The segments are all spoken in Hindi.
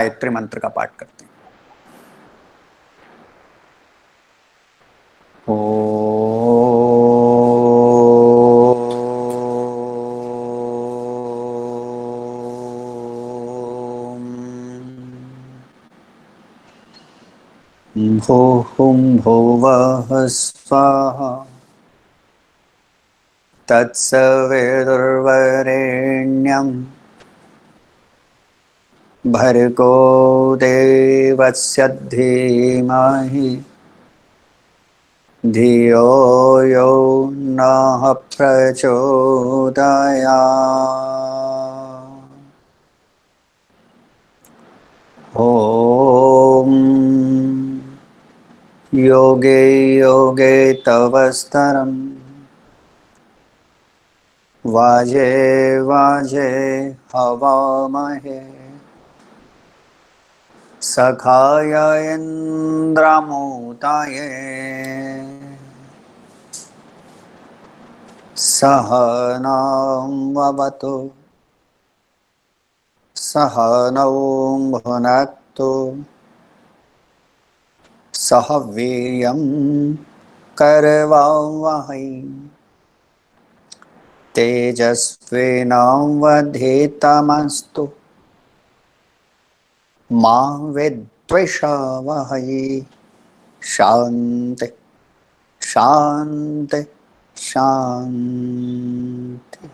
गायत्री मंत्र का पाठ करते हैं। भूः भुवः स्वाहा तत्सवितुर्वरेण्यं भर्गो देवस्य धीमहि धियो यो नः प्रचोदयात्। ॐ योगे योगे तव स्तरम् वाजे वाजे हवामहे सखाय इन्द्रमूताये सहनां ववतु सहनौ भुनक्तु सह वीर्यं करवावहै तेजस्विनावधीतमस्तु मा विद्विषावहै। शान्ति शान्ति शान्ति।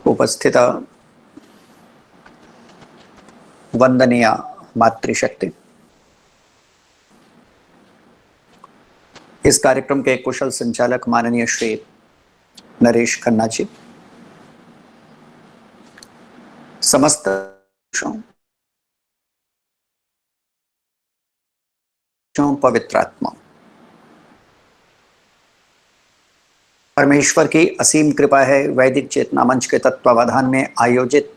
उपस्थित वंदनीय मातृशक्ति, इस कार्यक्रम के कुशल संचालक माननीय श्री नरेश खन्ना जी, समस्त पवित्र आत्मा, परमेश्वर की असीम कृपा है। वैदिक चेतना मंच के तत्वावधान में आयोजित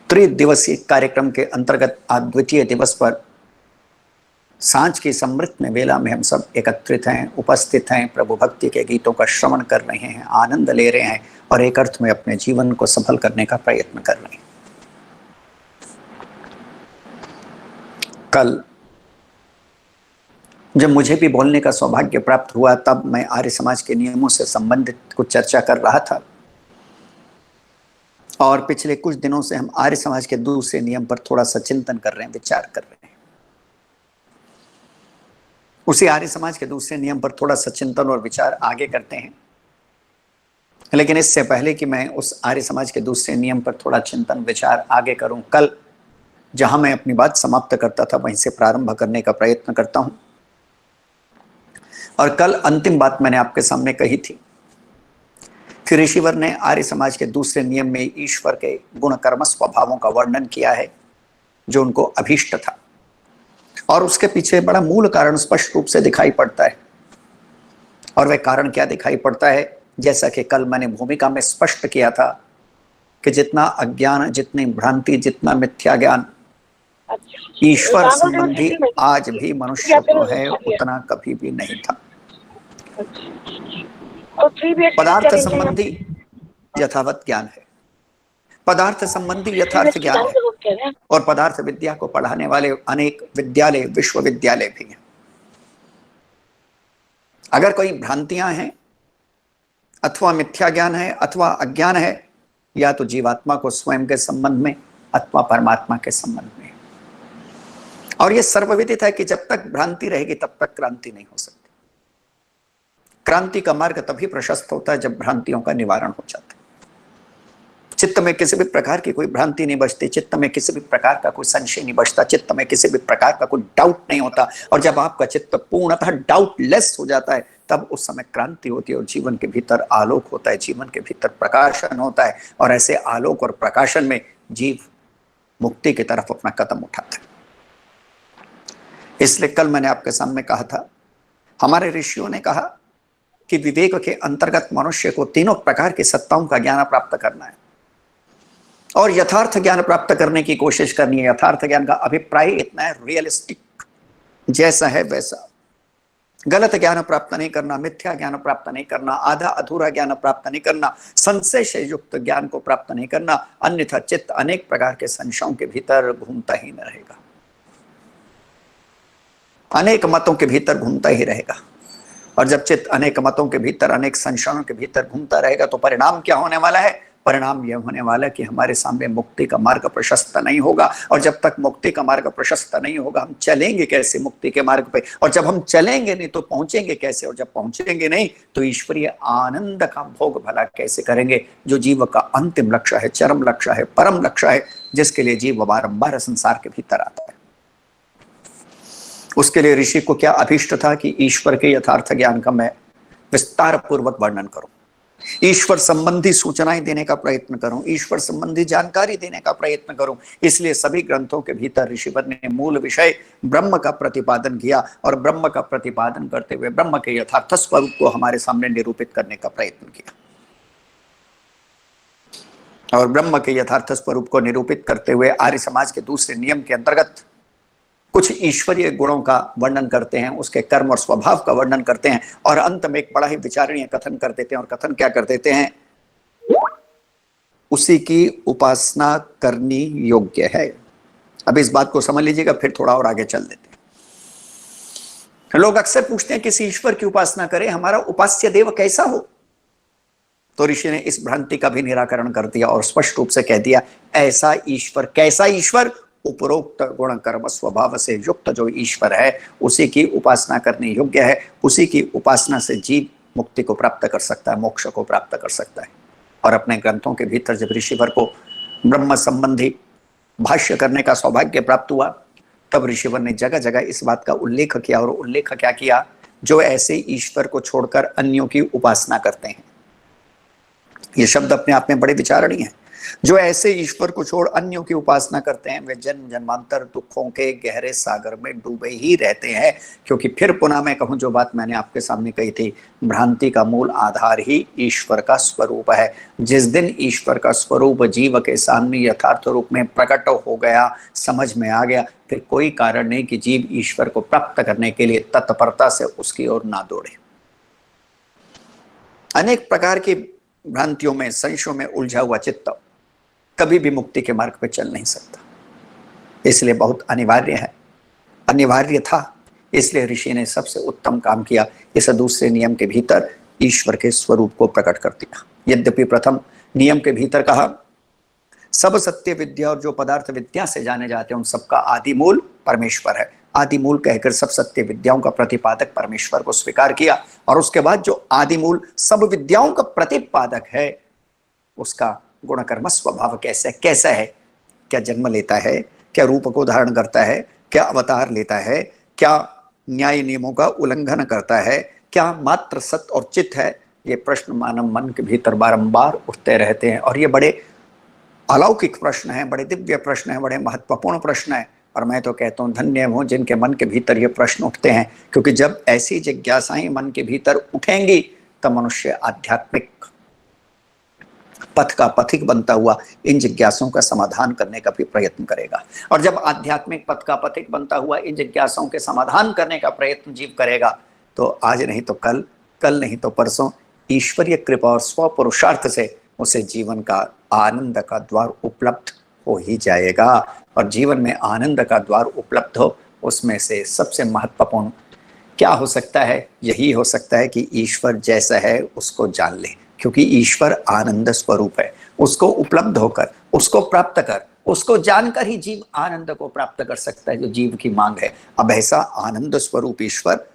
त्रिदिवसीय कार्यक्रम के अंतर्गत आज द्वितीय दिवस पर सांझ की समृद्ध वेला में हम सब एकत्रित हैं, उपस्थित हैं, प्रभु भक्ति के गीतों का श्रवण कर रहे हैं, आनंद ले रहे हैं और एक अर्थ में अपने जीवन को सफल करने का प्रयत्न कर रहे हैं। कल जब मुझे भी बोलने का सौभाग्य प्राप्त हुआ तब मैं आर्य समाज के नियमों से संबंधित कुछ चर्चा कर रहा था और पिछले कुछ दिनों से हम आर्य समाज के दूसरे नियम पर थोड़ा सा चिंतन कर रहे हैं, विचार कर रहे हैं। उसी आर्य समाज के दूसरे नियम पर थोड़ा सा चिंतन और विचार आगे करते हैं, लेकिन इससे पहले कि मैं उस आर्य समाज के दूसरे नियम पर थोड़ा चिंतन विचार आगे करूं, कल जहां मैं अपनी बात समाप्त करता था वहीं से प्रारंभ करने का प्रयत्न करता हूं। और कल अंतिम बात मैंने आपके सामने कही थी कि ऋषिवर ने आर्य समाज के दूसरे नियम में ईश्वर के गुण कर्म स्वभावों का वर्णन किया है जो उनको अभीष्ट था, और उसके पीछे बड़ा मूल कारण स्पष्ट रूप से दिखाई पड़ता है। और वह कारण क्या दिखाई पड़ता है, जैसा कि कल मैंने भूमिका में स्पष्ट किया था कि जितना अज्ञान, जितनी भ्रांति, जितना मिथ्या ज्ञान ईश्वर संबंधी आज भी मनुष्य को है, उतना कभी भी नहीं था। पदार्थ संबंधी यथावत ज्ञान है, पदार्थ संबंधी यथार्थ ज्ञान है, और पदार्थ विद्या को पढ़ाने वाले अनेक विद्यालय, विश्वविद्यालय भी हैं। अगर कोई भ्रांतियां हैं अथवा मिथ्या ज्ञान है अथवा अज्ञान है, या तो जीवात्मा को स्वयं के संबंध में अथवा परमात्मा के संबंध में। और यह सर्वविदित है कि जब तक भ्रांति रहेगी तब तक क्रांति नहीं हो सकती। क्रांति का मार्ग तभी प्रशस्त होता है जब भ्रांतियों का निवारण हो जाता है। चित्त में किसी भी प्रकार की कोई भ्रांति नहीं बचती, चित्त में किसी भी प्रकार का कोई संशय नहीं बचता, चित्त में किसी भी प्रकार का कोई डाउट नहीं होता। और जब आपका चित्त पूर्णतः डाउटलेस हो जाता है तब उस समय क्रांति होती है और जीवन के भीतर आलोक होता है, जीवन के भीतर प्रकाशन होता है। और ऐसे आलोक और प्रकाशन में जीव मुक्ति की तरफ अपना कदम उठाता है। इसलिए कल मैंने आपके सामने कहा था, हमारे ऋषियों ने कहा कि विवेक के अंतर्गत मनुष्य को तीनों प्रकार की सत्ताओं का ज्ञान प्राप्त करना है और यथार्थ ज्ञान प्राप्त करने की कोशिश करनी है। यथार्थ ज्ञान का अभिप्राय इतना है, रियलिस्टिक, जैसा है वैसा, गलत ज्ञान प्राप्त नहीं करना, मिथ्या ज्ञान प्राप्त नहीं करना, आधा अधूरा ज्ञान प्राप्त नहीं करना, संशय से युक्त ज्ञान को प्राप्त नहीं करना, अन्यथा चित्त अनेक प्रकार के संशयों के भीतर घूमता ही न रहेगा, अनेक मतों के भीतर घूमता ही रहेगा। और जब चित्त अनेक मतों के भीतर, अनेक संशयों के भीतर घूमता रहेगा तो परिणाम क्या होने वाला है? परिणाम यह होने वाला है कि हमारे सामने मुक्ति का मार्ग प्रशस्त नहीं होगा। और जब तक मुक्ति का मार्ग प्रशस्त नहीं होगा, हम चलेंगे कैसे मुक्ति के मार्ग पे? और जब हम चलेंगे नहीं तो पहुंचेंगे कैसे? और जब पहुंचेंगे नहीं तो ईश्वरीय आनंद का भोग भला कैसे करेंगे, जो जीव का अंतिम लक्ष्य है, चरम लक्ष्य है, परम लक्ष्य है, जिसके लिए जीव बारंबार संसार के भीतर आता है। उसके लिए ऋषि को क्या अभीष्ट था कि ईश्वर के यथार्थ ज्ञान का मैं विस्तार पूर्वक वर्णन करूं, ईश्वर संबंधी सूचनाएं देने का प्रयत्न करूं, ईश्वर संबंधी जानकारी देने का प्रयत्न करूं। इसलिए सभी ग्रंथों के भीतर ऋषिवर ने मूल विषय ब्रह्म का प्रतिपादन किया और ब्रह्म का प्रतिपादन करते हुए ब्रह्म के यथार्थ स्वरूप को हमारे सामने निरूपित करने का प्रयत्न किया। और ब्रह्म के यथार्थ स्वरूप को निरूपित करते हुए आर्य समाज के दूसरे नियम के अंतर्गत कुछ ईश्वरीय गुणों का वर्णन करते हैं, उसके कर्म और स्वभाव का वर्णन करते हैं, और अंत में एक बड़ा ही विचारणीय कथन कर देते हैं। और कथन क्या कर देते हैं? उसी की उपासना करनी योग्य है। अब इस बात को समझ लीजिएगा, फिर थोड़ा और आगे चल देते हैं। लोग अक्सर पूछते हैं किसी ईश्वर की उपासना करें, हमारा उपास्य देव कैसा हो? तो ऋषि ने इस भ्रांति का भी निराकरण कर दिया और स्पष्ट रूप से कह दिया, ऐसा ईश्वर, कैसा ईश्वर? उपरोक्त गुण कर्म स्वभाव से युक्त जो ईश्वर है, उसी की उपासना करने योग्य है। उसी की उपासना से जीव मुक्ति को प्राप्त कर सकता है, मोक्ष को प्राप्त कर सकता है। और अपने ग्रंथों के भीतर जब ऋषिवर को ब्रह्म संबंधी भाष्य करने का सौभाग्य प्राप्त हुआ, तब ऋषिवर ने जगह जगह इस बात का उल्लेख किया। और उल्लेख क्या किया? जो ऐसे ईश्वर को छोड़कर अन्यों की उपासना करते हैं। ये शब्द अपने आप में बड़े विचारणीय है। जो ऐसे ईश्वर को छोड़ अन्यों की उपासना करते हैं, वे जन्म जन्मांतर दुखों के गहरे सागर में डूबे ही रहते हैं। क्योंकि फिर पुनः मैं कहूं, जो बात मैंने आपके सामने कही थी, भ्रांति का मूल आधार ही ईश्वर का स्वरूप है। जिस दिन ईश्वर का स्वरूप जीव के सामने यथार्थ रूप में प्रकट हो गया, समझ में आ गया, फिर कोई कारण नहीं कि जीव ईश्वर को प्राप्त करने के लिए तत्परता से उसकी ओर ना दौड़े। अनेक प्रकार की भ्रांतियों में, संशयों में उलझा हुआ चित्त कभी भी मुक्ति के मार्ग पर चल नहीं सकता। इसलिए बहुत अनिवार्य है, अनिवार्य था। इसलिए ऋषि ने सबसे उत्तम काम किया, इस दूसरे नियम के भीतर ईश्वर के स्वरूप को प्रकट कर दिया। यद्यपि प्रथम नियम के भीतर कहा, सब सत्य विद्या और जो पदार्थ विद्या से जाने जाते हैं उन सबका आदि मूल परमेश्वर है। आदि मूल कहकर सब सत्य विद्याओं का प्रतिपादक परमेश्वर को स्वीकार किया। और उसके बाद जो आदि मूल सब विद्याओं का प्रतिपादक है, उसका गुण कर्म स्वभाव कैसा है? क्या जन्म लेता है? क्या रूप को धारण करता है? क्या अवतार लेता है? क्या न्याय नियमों का उल्लंघन करता है? क्या मात्र सत्य और चित्त है? ये प्रश्न मानव मन के भीतर बारंबार उठते रहते हैं। और ये बड़े अलौकिक प्रश्न है, बड़े दिव्य प्रश्न है, बड़े महत्वपूर्ण प्रश्न है। और मैं तो कहता हूँ, धन्य हो जिनके मन के भीतर ये प्रश्न उठते हैं। क्योंकि जब ऐसी जिज्ञासाएं मन के भीतर उठेंगी, तब मनुष्य आध्यात्मिक पथ का पथिक बनता हुआ इन जिज्ञासाओं का समाधान करने का भी प्रयत्न करेगा। और जब आध्यात्मिक पथ का पथिक बनता हुआ इन जिज्ञासाओं के समाधान करने का प्रयत्न जीव करेगा, तो आज नहीं तो कल, कल नहीं तो परसों, ईश्वरीय कृपा और स्वपुरुषार्थ से उसे जीवन का आनंद का द्वार उपलब्ध हो ही जाएगा। और जीवन में आनंद का द्वार उपलब्ध हो, उसमें से सबसे महत्वपूर्ण क्या हो सकता है? यही हो सकता है कि ईश्वर जैसा है उसको जान ले। क्योंकि ईश्वर आनंद स्वरूप है। उसको उपलब्ध होकर, उसको प्राप्त कर, उसको जानकर ही जीव आनंद को प्राप्त कर सकता है, जो जीव की मांग है। अब ऐसा आनंद स्वरूप ईश्वर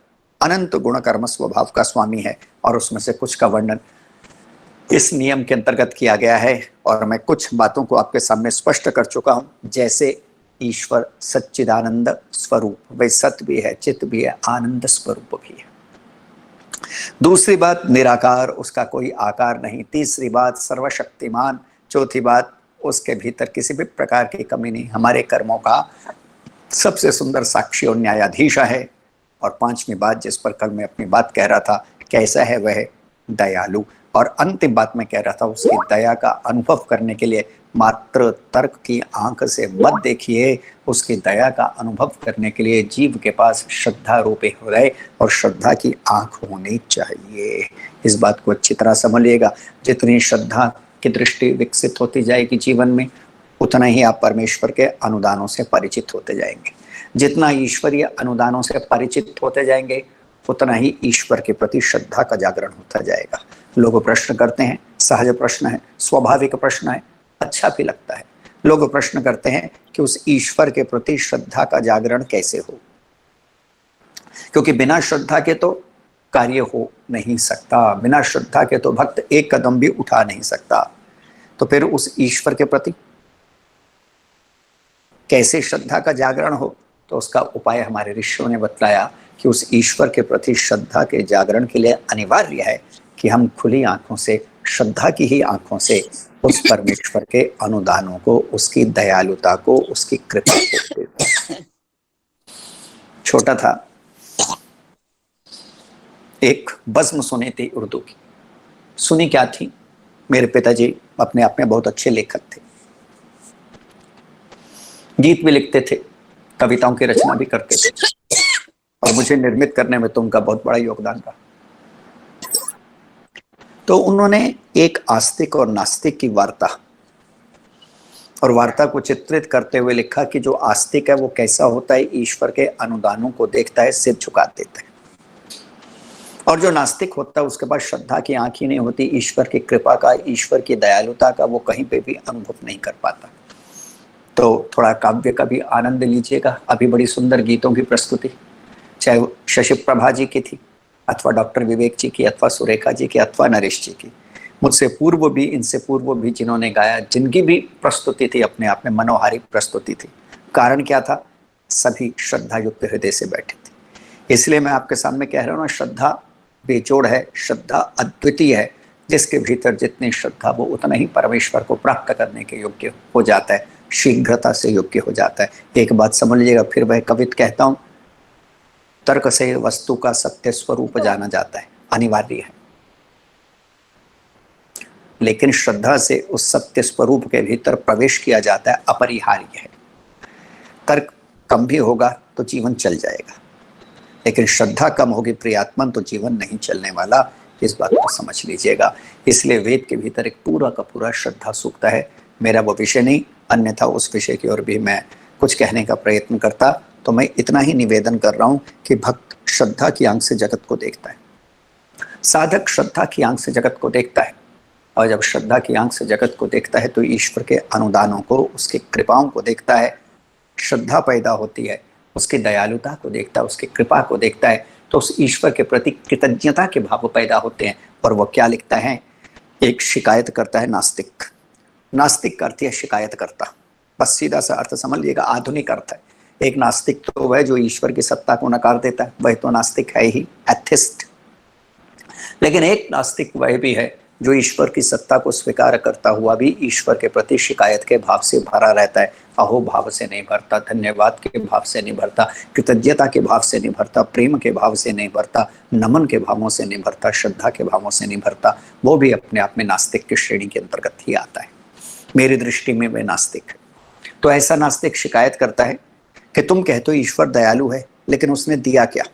अनंत गुण कर्म स्वभाव का स्वामी है। और उसमें से कुछ का वर्णन इस नियम के अंतर्गत किया गया है। और मैं कुछ बातों को आपके सामने स्पष्ट कर चुका हूं। जैसे ईश्वर सच्चिदानंद स्वरूप, वह सत्य भी है, चित्त भी है, आनंद स्वरूप भी है। दूसरी बात, निराकार, उसका कोई आकार नहीं। तीसरी बात, सर्वशक्तिमान। चौथी बात, उसके भीतर किसी भी प्रकार की कमी नहीं, हमारे कर्मों का सबसे सुंदर साक्षी और न्यायाधीश है। और पांचवी बात, जिस पर कल मैं अपनी बात कह रहा था, कैसा है वह? दयालु। और अंतिम बात मैं कह रहा था, उसकी दया का अनुभव करने के लिए मात्र तर्क की आंख से मत देखिए, उसकी दया का अनुभव करने के लिए जीव के पास श्रद्धा रूपी हृदय और श्रद्धा की आंख होनी चाहिए। इस बात को अच्छी तरह समझिएगा। जितनी श्रद्धा की दृष्टि विकसित होती जाएगी जीवन में, उतना ही आप परमेश्वर के अनुदानों से परिचित होते जाएंगे। जितना ईश्वरीय अनुदानों से परिचित होते जाएंगे, उतना ही ईश्वर के प्रति श्रद्धा का जागरण होता जाएगा। लोग प्रश्न करते हैं, सहज प्रश्न है, स्वाभाविक प्रश्न है, अच्छा भी लगता है। लोग प्रश्न करते हैं कि उस ईश्वर के प्रति श्रद्धा का जागरण कैसे हो, क्योंकि बिना श्रद्धा के तो कार्य हो नहीं सकता, बिना श्रद्धा के तो भक्त एक कदम भी उठा नहीं सकता। तो फिर उस ईश्वर के प्रति कैसे श्रद्धा का जागरण हो, तो उसका उपाय हमारे ऋषियों ने बतलाया कि उस ईश्वर के प्रति श्रद्धा के जागरण के लिए अनिवार्य है कि हम खुली आंखों से, श्रद्धा की ही आंखों से उस परमेश्वर के अनुदानों को, उसकी दयालुता को, उसकी कृपा को देखें। छोटा था, एक बज़्म सुनी थी उर्दू की। सुनी क्या थी? मेरे पिताजी अपने आप में बहुत अच्छे लेखक थे, गीत भी लिखते थे, कविताओं की रचना भी करते थे, और मुझे निर्मित करने में तो उनका बहुत बड़ा योगदान रहा। तो उन्होंने एक आस्तिक और नास्तिक की वार्ता, और वार्ता को चित्रित करते हुए लिखा कि जो आस्तिक है वो कैसा होता है, ईश्वर के अनुदानों को देखता है, सिर झुका देता है, और जो नास्तिक होता है उसके पास श्रद्धा की आंख ही नहीं होती, ईश्वर की कृपा का, ईश्वर की दयालुता का वो कहीं पे भी अनुभव नहीं कर पाता। तो थोड़ा काव्य का भी आनंद लीजिएगा। अभी बड़ी सुंदर गीतों की प्रस्तुति, चाहे शशि प्रभा जी की थी, अथवा डॉक्टर विवेक जी की, अथवा सुरेखा जी की, अथवा नरेश जी की, मुझसे पूर्व भी, इनसे पूर्व भी जिन्होंने गाया, जिनकी भी प्रस्तुति थी अपने आप में मनोहारी प्रस्तुति थी। कारण क्या था? सभी श्रद्धा युक्त हृदय से बैठे थे। इसलिए मैं आपके सामने कह रहा हूँ ना, श्रद्धा बेजोड़ है, श्रद्धा अद्वितीय है। जिसके भीतर जितनी श्रद्धा, वो उतना ही परमेश्वर को प्राप्त करने के योग्य हो जाता है, शीघ्रता से योग्य हो जाता है। एक बात समझ लीजिएगा, फिर वह कवित कहता हूं, तर्क से वस्तु का सत्य स्वरूप जाना जाता है, अनिवार्य है, लेकिन श्रद्धा से उस सत्य स्वरूप के भीतर प्रवेश किया जाता है, अपरिहार्य है। तर्क कम भी होगा तो जीवन चल जाएगा, लेकिन श्रद्धा कम होगी प्रियात्मन, तो जीवन नहीं चलने वाला। इस बात को समझ लीजिएगा। इसलिए वेद के भीतर एक पूरा का पूरा श्रद्धा सूक्त है। मेरा वो विषय नहीं, अन्यथा उस विषय की ओर भी मैं कुछ कहने का प्रयत्न करता। तो मैं इतना ही निवेदन कर रहा हूं कि भक्त श्रद्धा की आंख से जगत को देखता है, साधक श्रद्धा की आंख से जगत को देखता है, और जब श्रद्धा की आंख से जगत को देखता है तो ईश्वर के अनुदानों को, उसकी कृपाओं को देखता है, श्रद्धा पैदा होती है, उसकी दयालुता को देखता है, उसकी कृपा को देखता है, तो उस ईश्वर के प्रति कृतज्ञता के भाव पैदा होते हैं। और वो क्या लिखता है? एक शिकायत करता है नास्तिक। नास्तिक का अर्थ है शिकायत करता, बस सीधा सा अर्थ समझ लीजिएगा, आधुनिक अर्थ है। एक नास्तिक तो वह जो ईश्वर की सत्ता को नकार देता है, वह तो नास्तिक है ही, एथिस्ट। लेकिन एक नास्तिक वह भी है जो ईश्वर की सत्ता को स्वीकार करता हुआ भी ईश्वर के प्रति शिकायत के भाव से भरा रहता है। अहो भाव से नहीं भरता, धन्यवाद के भाव से नहीं भरता, कृतज्ञता के भाव से नहीं भरता, प्रेम के भाव से नहीं भरता, नमन के भावों से नहीं भरता, श्रद्धा के भावों से नहीं भरता। वो भी अपने आप में नास्तिक की श्रेणी के अंतर्गत ही आता है। मेरी दृष्टि में वह नास्तिक है। तो ऐसा नास्तिक शिकायत करता है कि तुम कहते हो ईश्वर दयालु है, लेकिन उसने दिया क्या?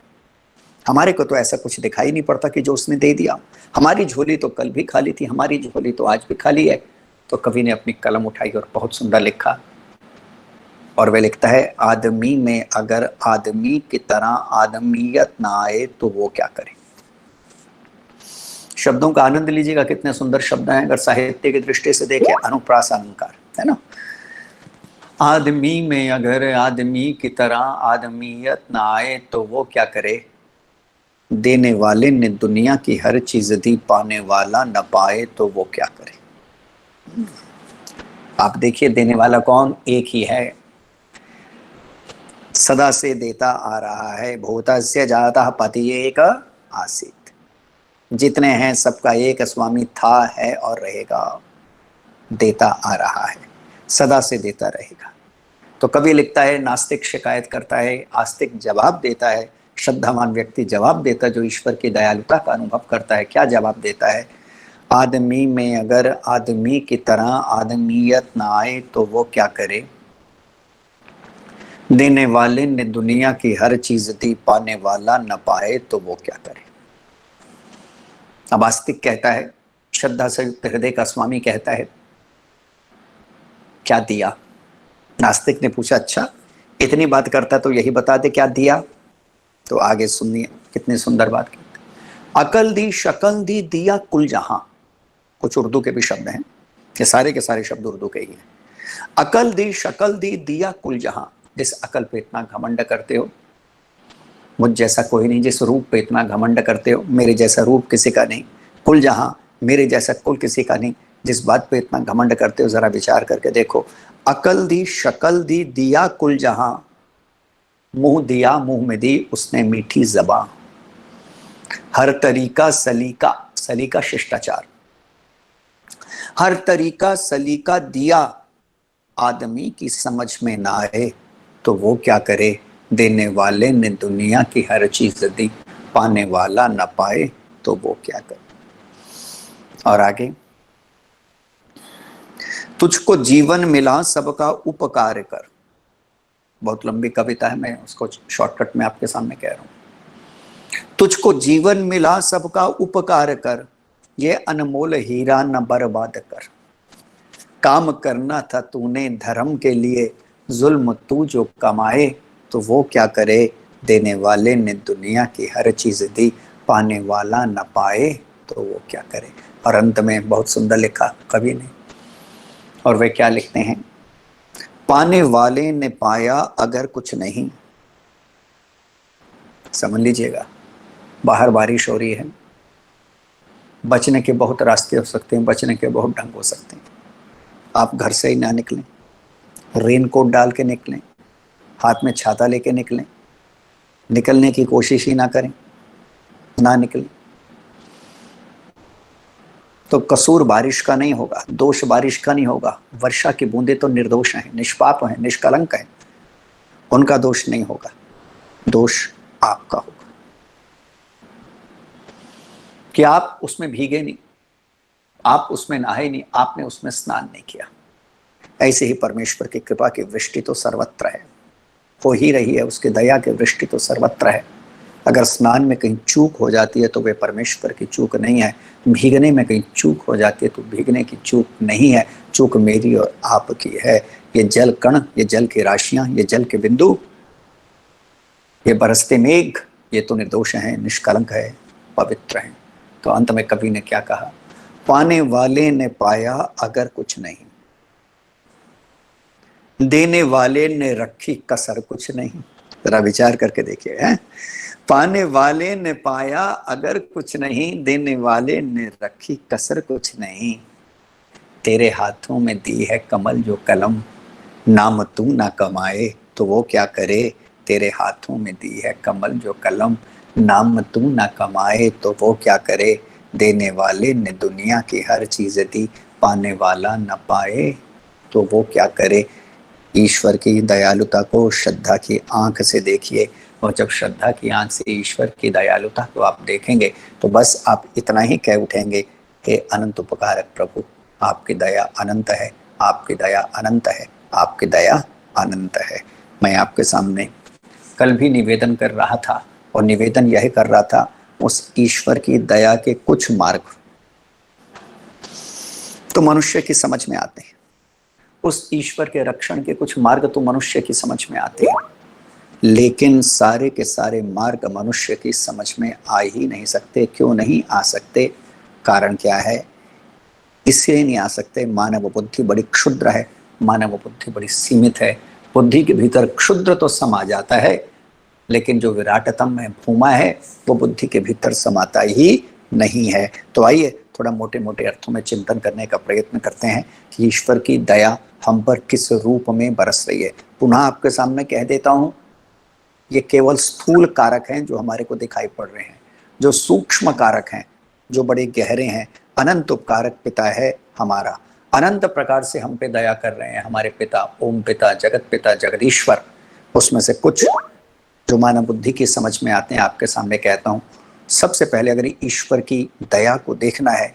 हमारे को तो ऐसा कुछ दिखाई नहीं पड़ता कि जो उसने दे दिया। हमारी झोली तो कल भी खाली थी, हमारी झोली तो आज भी खाली है। तो कवि ने अपनी कलम उठाई और बहुत सुंदर लिखा, और वह लिखता है, आदमी में अगर आदमी की तरह आदमियत ना आए तो वो क्या करे। शब्दों का आनंद लीजिएगा, कितने सुंदर शब्द हैं। अगर साहित्य की दृष्टि से देखें, अनुप्रास अलंकार है ना। आदमी में अगर आदमी की तरह आदमियत ना आए तो वो क्या करे, देने वाले ने दुनिया की हर चीज दी, पाने वाला न पाए तो वो क्या करे। आप देखिए, देने वाला कौन? एक ही है, सदा से देता आ रहा है। भूतस्य जातः पति एक आसीत। जितने हैं सबका एक स्वामी था, है और रहेगा। देता आ रहा है, सदा से देता रहेगा। तो कवि लिखता है, नास्तिक शिकायत करता है, आस्तिक जवाब देता है, श्रद्धावान व्यक्ति जवाब देता है, जो ईश्वर की दयालुता का अनुभव करता है। क्या जवाब देता है? आदमी में अगर आदमी की तरह आदमियत ना आए तो वो क्या करे। देने वाले ने दुनिया की हर चीज दी, पाने वाला न पाए तो वो क्या करे। अब आस्तिक कहता है, श्रद्धा से हृदय का स्वामी कहता है, क्या दिया। नास्तिक ने पूछा, अच्छा इतनी बात करता तो यही बता दे क्या दिया। तो आगे सुनिए कितनी सुंदर बात की। अकल दी शकल दी दिया कुल जहां। कुछ उर्दू के भी शब्द हैं, ये सारे के सारे शब्द उर्दू के ही हैं। अकल दी शकल दी दिया कुल जहां। जिस अकल पे इतना घमंड करते हो, मुझ जैसा कोई नहीं। जिस रूप पे इतना घमंड करते हो, मेरे जैसा रूप किसी का नहीं। कुल जहां, मेरे जैसा कुल किसी का नहीं। जिस बात पे इतना घमंड करते हो, जरा विचार करके देखो। अकल दी शकल दी दिया कुल जहां, मुंह दिया मुंह में दी उसने मीठी जबां। हर तरीका सलीका, सलीका शिष्टाचार, हर तरीका सलीका दिया, आदमी की समझ में ना आए तो वो क्या करे। देने वाले ने दुनिया की हर चीज दी, पाने वाला न पाए तो वो क्या करे। और आगे, तुझको जीवन मिला सबका उपकार कर। बहुत लंबी कविता है, मैं उसको शॉर्टकट में आपके सामने कह रहा हूं। तुझको जीवन मिला सबका उपकार कर, ये अनमोल हीरा न बर्बाद कर। काम करना था तूने धर्म के लिए, जुल्म तू जो कमाए तो वो क्या करे। देने वाले ने दुनिया की हर चीज दी, पाने वाला न पाए तो वो क्या करे। और अंत में बहुत सुंदर लिखा कवि ने, और वे क्या लिखते हैं। पाने वाले ने पाया अगर कुछ नहीं, समझ लीजिएगा, बाहर बारिश हो रही है, बचने के बहुत रास्ते हो सकते हैं, बचने के बहुत ढंग हो सकते हैं। आप घर से ही ना निकलें, रेनकोट डाल के निकलें, हाथ में छाता लेके निकलें, निकलने की कोशिश ही ना करें, ना निकलें तो कसूर बारिश का नहीं होगा, दोष बारिश का नहीं होगा। वर्षा की बूंदें तो निर्दोष हैं, निष्पाप हैं, निष्कलंक हैं, उनका दोष नहीं होगा, दोष आपका होगा कि आप उसमें भीगे नहीं, आप उसमें नहाए नहीं, आपने उसमें स्नान नहीं किया। ऐसे ही परमेश्वर की कृपा की वृष्टि तो सर्वत्र है, हो ही रही है, उसकी दया की वृष्टि तो सर्वत्र है। अगर स्नान में कहीं चूक हो जाती है तो वे परमेश्वर की चूक नहीं है, भीगने में कहीं चूक हो जाती है तो भीगने की चूक नहीं है, चूक मेरी और आपकी है। ये जल कण, ये जल की राशियां, ये जल के बिंदु, ये बरसते मेघ, ये तो निर्दोष हैं, निष्कलंक है, पवित्र हैं। तो अंत में कवि ने क्या कहा, पाने वाले ने पाया अगर कुछ नहीं, देने वाले ने रखी कसर कुछ नहीं। जरा विचार करके देखिए, है पाने वाले ने पाया अगर कुछ नहीं, देने वाले ने रखी कसर कुछ नहीं। तेरे हाथों में दी है कमल जो कलम, नाम तू ना कमाए तो वो क्या करे। तेरे हाथों में दी है कमल जो कलम, नाम तू ना कमाए तो वो क्या करे। देने वाले ने दुनिया की हर चीज दी, पाने वाला न पाए तो वो क्या करे। ईश्वर की दयालुता को श्रद्धा की आंख से देखिए, और जब श्रद्धा की आंख से ईश्वर की दयालुता को आप देखेंगे तो बस आप इतना ही कह उठेंगे, हे अनंत उपकारक प्रभु, आपकी दया अनंत है, आपकी दया अनंत है, आपकी दया अनंत है। मैं आपके सामने कल भी निवेदन कर रहा था, और निवेदन यह कर रहा था, उस ईश्वर की दया के कुछ मार्ग तो मनुष्य की समझ में आते हैं, उस ईश्वर के रक्षण के कुछ मार्ग तो मनुष्य की समझ में आते हैं, लेकिन सारे के सारे मार्ग मनुष्य की समझ में आ ही नहीं सकते। क्यों नहीं आ सकते, कारण क्या है। इसलिए नहीं आ सकते, मानव बुद्धि बड़ी क्षुद्र है, मानव बुद्धि बड़ी सीमित है। बुद्धि के भीतर क्षुद्र तो समा जाता है, लेकिन जो विराटतम में भूमा है वो बुद्धि के भीतर समाता ही नहीं है। तो आइए थोड़ा मोटे मोटे अर्थों में चिंतन करने का प्रयत्न करते हैं कि ईश्वर की दया हम पर किस रूप में बरस रही है। पुनः आपके सामने कह देता हूं, ये केवल स्थूल कारक हैं जो हमारे को दिखाई पड़ रहे हैं, जो सूक्ष्म कारक हैं, जो बड़े गहरे हैं। अनंत उपकारक पिता है हमारा, अनंत प्रकार से हम पे दया कर रहे हैं हमारे पिता, ओम पिता, जगत पिता, जगदीश्वर। उसमें से कुछ जो मानव बुद्धि की समझ में आते हैं आपके सामने कहता हूं। सबसे पहले अगर ईश्वर की दया को देखना है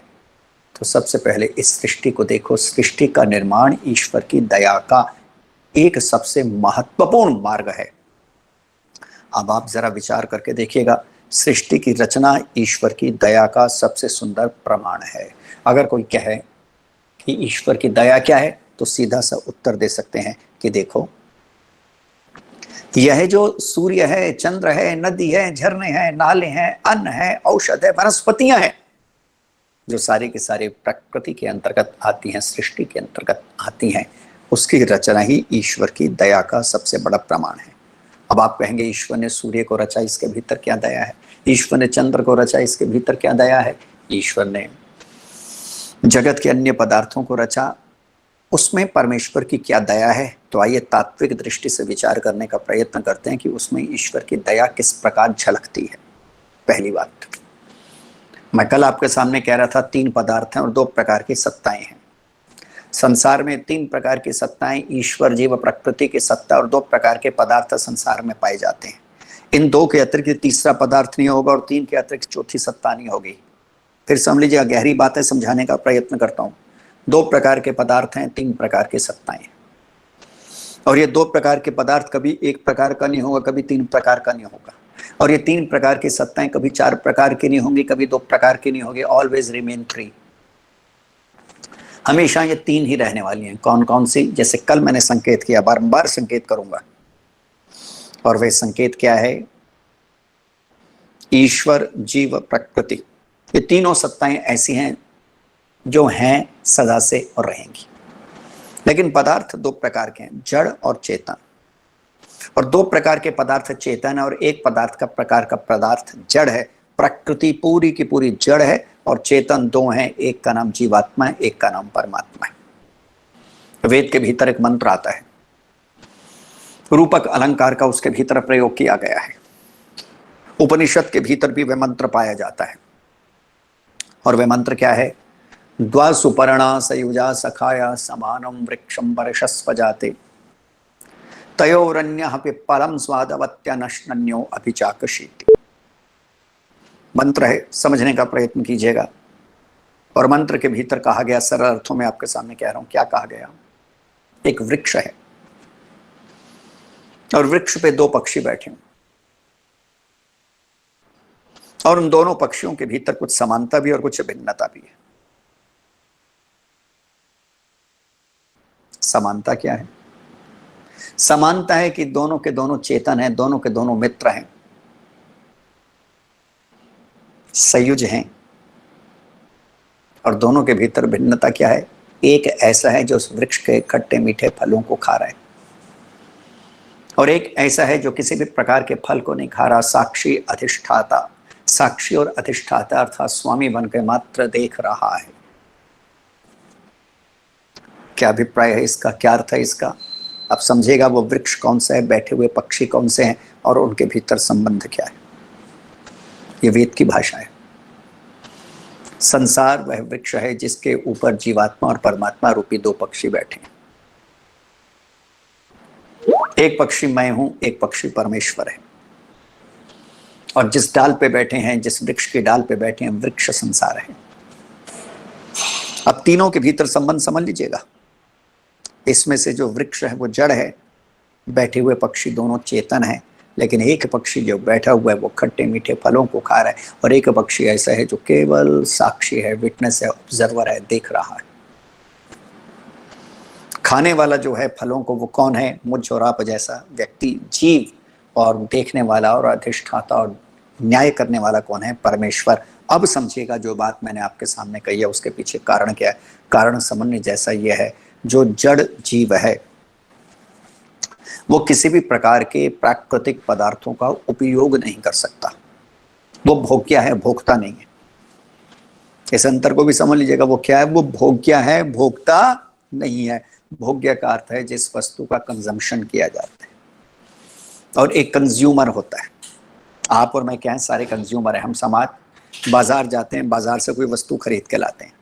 तो सबसे पहले इस सृष्टि को देखो। सृष्टि का निर्माण ईश्वर की दया का एक सबसे महत्वपूर्ण मार्ग है। अब आप जरा विचार करके देखिएगा, सृष्टि की रचना ईश्वर की दया का सबसे सुंदर प्रमाण है। अगर कोई कहे कि ईश्वर की दया क्या है, तो सीधा सा उत्तर दे सकते हैं कि देखो, यह जो सूर्य है, चंद्र है, नदी है, झरने हैं, नाले हैं, अन्न है, औषध है, वनस्पतियां हैं, जो सारी की सारी प्रकृति के अंतर्गत आती हैं, सृष्टि के अंतर्गत आती हैं, उसकी रचना ही ईश्वर की दया का सबसे बड़ा प्रमाण है। अब आप कहेंगे ईश्वर ने सूर्य को रचा, इसके भीतर क्या दया है? ईश्वर ने चंद्र को रचा, इसके भीतर क्या दया है? ईश्वर ने जगत के अन्य पदार्थों को रचा, उसमें परमेश्वर की क्या दया है? तो आइए तात्विक दृष्टि से विचार करने का प्रयत्न करते हैं कि उसमें ईश्वर की दया किस प्रकार झलकती है। पहली बात, मैं कल आपके सामने कह रहा था 3 पदार्थ हैं और 2 प्रकार की सत्ताएं हैं। संसार में 3 प्रकार की सत्ताएं, ईश्वर, जीव, प्रकृति की सत्ता, और 2 प्रकार के पदार्थ संसार में पाए जाते हैं। इन 2 के अतिरिक्त तीसरा पदार्थ नहीं होगा और 3 के अतिरिक्त चौथी सत्ता नहीं होगी। फिर समझ लीजिएगा, गहरी बातें समझाने का प्रयत्न करता हूं। 2 प्रकार के पदार्थ हैं, 3 प्रकार की सत्ताएं, और ये 2 प्रकार के पदार्थ कभी 1 प्रकार का नहीं होगा, कभी 3 प्रकार का नहीं होगा, और ये 3 प्रकार की सत्ताएं कभी 4 प्रकार की नहीं होंगी, कभी 2 प्रकार की नहीं होगी। ऑलवेज रिमेन 3, हमेशा ये 3 ही रहने वाली हैं। कौन कौन सी? जैसे कल मैंने संकेत किया, बारंबार संकेत करूंगा, और वे संकेत क्या है? ईश्वर, जीव, प्रकृति, ये तीनों सत्ताएं ऐसी हैं जो हैं सदा से और रहेंगी। लेकिन पदार्थ 2 प्रकार के हैं, जड़ और चेतन। और 2 प्रकार के पदार्थ चेतन है, और एक पदार्थ का प्रकार का पदार्थ जड़ है। प्रकृति पूरी की पूरी जड़ है, और चेतन 2 हैं, एक का नाम जीवात्मा है, एक का नाम परमात्मा है। वेद के भीतर एक मंत्र आता है, रूपक अलंकार का उसके भीतर प्रयोग किया गया है। उपनिषद के भीतर भी वह मंत्र पाया जाता है, और वह मंत्र क्या है? द्वा सुपर्णा सयुजा सखाया समानम वृक्षम वर्षस्व जाते तयोरन्यः पिप्पलम स्वादवत्यनश्नन्यो अभिचाकशीति। मंत्र है, समझने का प्रयत्न कीजिएगा। और मंत्र के भीतर कहा गया, सरल अर्थों में आपके सामने कह रहा हूं, क्या कहा गया? एक वृक्ष है, और वृक्ष पे 2 पक्षी बैठे हैं, और उन दोनों पक्षियों के भीतर कुछ समानता भी और कुछ भिन्नता भी है। समानता क्या है? समानता है कि दोनों के दोनों चेतन हैं, दोनों के दोनों मित्र हैं, संयुज हैं। और दोनों के भीतर भिन्नता क्या है? एक ऐसा है जो उस वृक्ष के खट्टे मीठे फलों को खा रहा है, और एक ऐसा है जो किसी भी प्रकार के फल को नहीं खा रहा। साक्षी अधिष्ठाता, साक्षी और अधिष्ठाता अर्थात स्वामी बन के मात्र देख रहा है। क्या अभिप्राय है इसका? क्या अर्थ है इसका? अब समझेगा वो वृक्ष कौन सा है, बैठे हुए पक्षी कौन से हैं, और उनके भीतर संबंध क्या है। ये वेद की भाषा है। संसार वह वृक्ष है जिसके ऊपर जीवात्मा और परमात्मा रूपी 2 पक्षी बैठे हैं। एक पक्षी मैं हूं, एक पक्षी परमेश्वर है, और जिस डाल पे बैठे हैं, जिस वृक्ष के डाल पे बैठे हैं, वृक्ष संसार है। अब तीनों के भीतर संबंध समझ लीजिएगा। इसमें से जो वृक्ष है वो जड़ है, बैठे हुए पक्षी दोनों चेतन है, लेकिन एक पक्षी जो बैठा हुआ है वो खट्टे मीठे फलों को खा रहा है, और एक पक्षी ऐसा है जो केवल साक्षी है, विटनेस है, ऑब्जर्वर है, देख रहा है। खाने वाला जो है फलों को, वो कौन है? मुझ और आप जैसा व्यक्ति, जीव। और देखने वाला और अधिष्ठाता और न्याय करने वाला कौन है? परमेश्वर। अब समझिएगा, जो बात मैंने आपके सामने कही है उसके पीछे कारण क्या है। कारण समझने जैसा यह है, जो जड़ जीव है वो किसी भी प्रकार के प्राकृतिक पदार्थों का उपयोग नहीं कर सकता। वो भोग्य है, भोक्ता नहीं है। इस अंतर को भी समझ लीजिएगा। वो क्या है? वो भोग्य है, भोक्ता नहीं है। भोग्य का अर्थ है जिस वस्तु का कंजम्पशन किया जाता है, और एक कंज्यूमर होता है। आप और मैं क्या है? सारे कंज्यूमर है। हम समाज बाजार जाते हैं, बाजार से कोई वस्तु खरीद के लाते हैं,